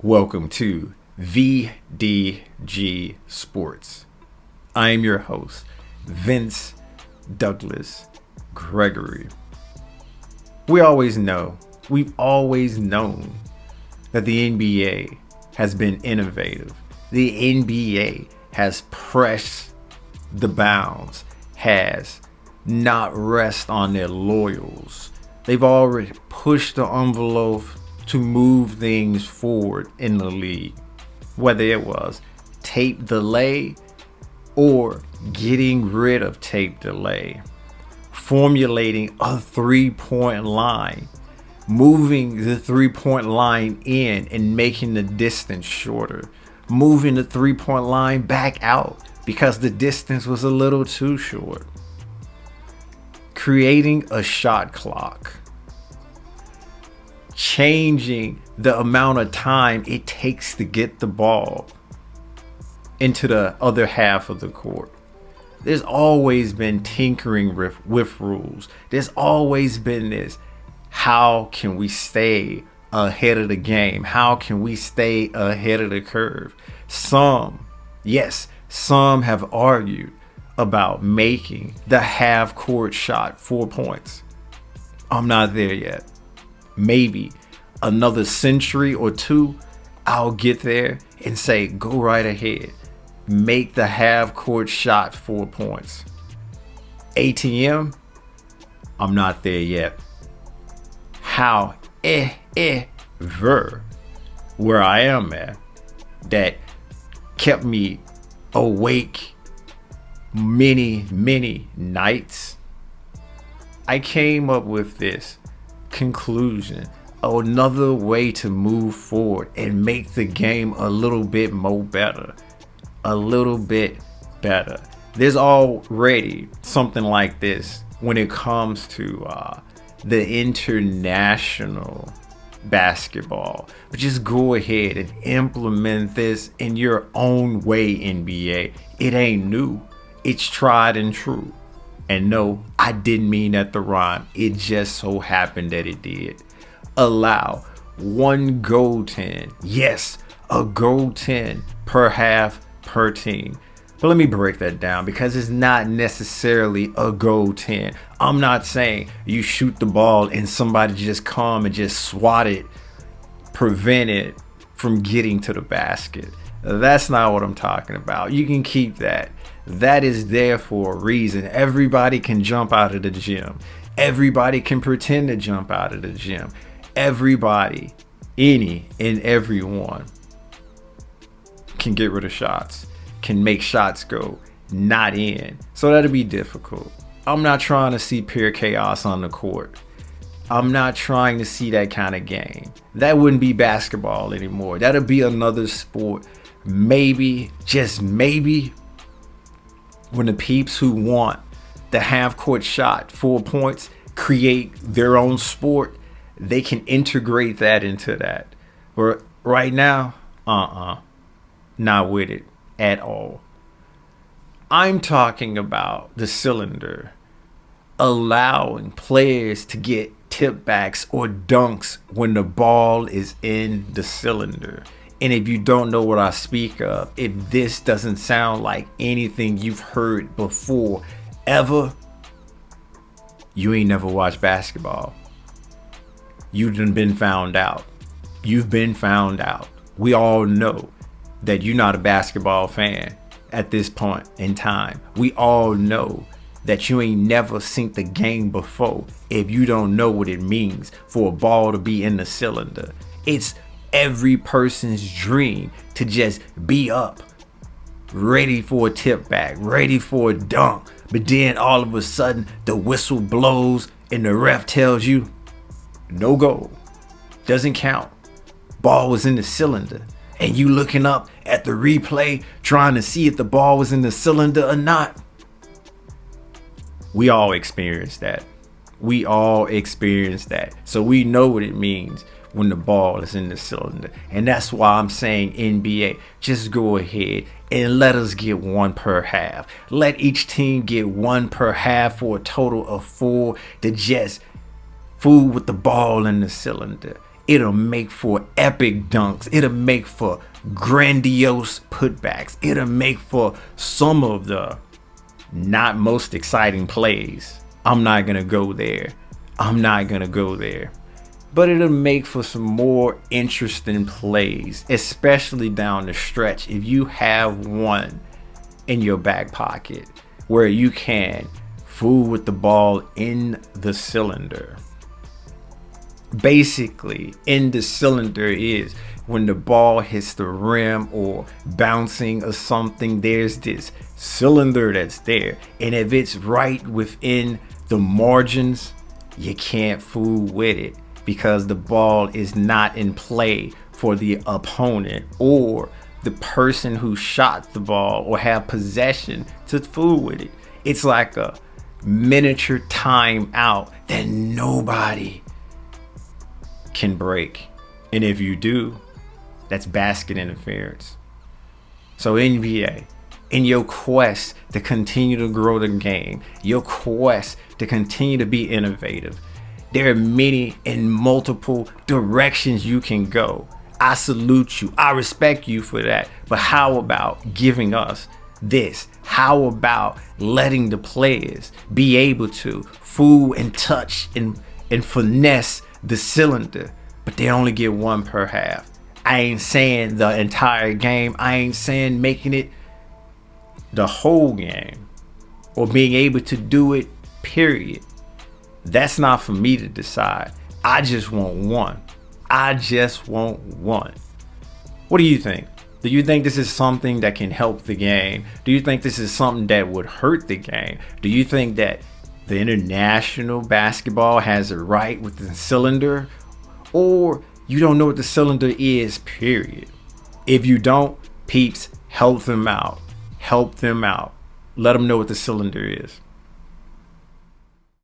Welcome to VDG Sports. I am your host, Douglas Gregory. We've always known that the NBA has been innovative. The NBA has pressed the bounds, has not rest on their laurels. They've already pushed the envelope to move things forward in the league, whether it was tape delay or getting rid of tape delay, formulating a 3-point line, moving the 3-point line in and making the distance shorter, moving the 3-point line back out because the distance was a little too short, creating a shot clock, changing the amount of time it takes to get the ball into the other half of the court. There's always been tinkering with rules. There's always been this: how can we stay ahead of the game? How can we stay ahead of the curve? Some have argued about making the half court shot 4 points. I'm not there yet. Maybe another century or two, I'll get there and say, go right ahead. Make the half court shot 4 points. ATM, I'm not there yet. However, where I am at, that kept me awake many nights, I came up with this conclusion: another way to move forward and make the game a little bit better. There's already something like this when it comes to the international basketball, but just go ahead and implement this in your own way, NBA. It ain't new, it's tried and true. And no, I didn't mean that to rhyme. It just so happened that it did. Allow one goaltend. Yes, a goaltend per half per team. But let me break that down, because it's not necessarily a goaltend. I'm not saying you shoot the ball and somebody just come and just swat it, prevent it from getting to the basket. That's not what I'm talking about. You can keep that. That is there for a reason. Everybody can jump out of the gym. Everybody can pretend to jump out of the gym. Everybody, any and everyone can get rid of shots, can make shots go not in. So that'll be difficult. I'm not trying to see pure chaos on the court. I'm not trying to see that kind of game. That wouldn't be basketball anymore. That'll be another sport. Maybe, just maybe, when the peeps who want the half court shot 4 points create their own sport, they can integrate that into that. But right now, not with it at all. I'm talking about the cylinder, allowing players to get tip backs or dunks when the ball is in the cylinder. And if you don't know what I speak of, if this doesn't sound like anything you've heard before ever, you ain't never watched basketball. You done been found out. You've been found out. We all know that you're not a basketball fan at this point in time. We all know that you ain't never seen the game before if you don't know what it means for a ball to be in the cylinder. It's every person's dream to just be up, ready for a tip back, ready for a dunk. But then all of a sudden the whistle blows and the ref tells you no goal, doesn't count, ball was in the cylinder. And you looking up at the replay trying to see if the ball was in the cylinder or not. We all experienced that. So we know what it means when the ball is in the cylinder. And that's why I'm saying, NBA, just go ahead and let us get one per half. Let each team get one per half for a total of 4 to just fool with the ball in the cylinder. It'll make for epic dunks. It'll make for grandiose putbacks. It'll make for some of the not most exciting plays. I'm not going to go there. But it'll make for some more interesting plays, especially down the stretch. If you have one in your back pocket where you can fool with the ball in the cylinder. Basically, in the cylinder is when the ball hits the rim or bouncing or something, there's this cylinder that's there. And if it's right within the margins, you can't fool with it because the ball is not in play for the opponent or the person who shot the ball or have possession to fool with it. It's like a miniature timeout that nobody can break. And if you do, that's basket interference. So NBA, in your quest to continue to grow the game, your quest to continue to be innovative, there are many and multiple directions you can go. I salute you. I respect you for that. But how about giving us this? How about letting the players be able to fool and touch and finesse the cylinder, but they only get one per half? I ain't saying the entire game. I ain't saying making it the whole game or being able to do it, period. That's not for me to decide. I just want one. What do you think? Do you think this is something that can help the game? Do you think this is something that would hurt the game? Do you think that the international basketball has it right with the cylinder? Or you don't know what the cylinder is, period? If you don't, peeps, help them out. Let them know what the cylinder is.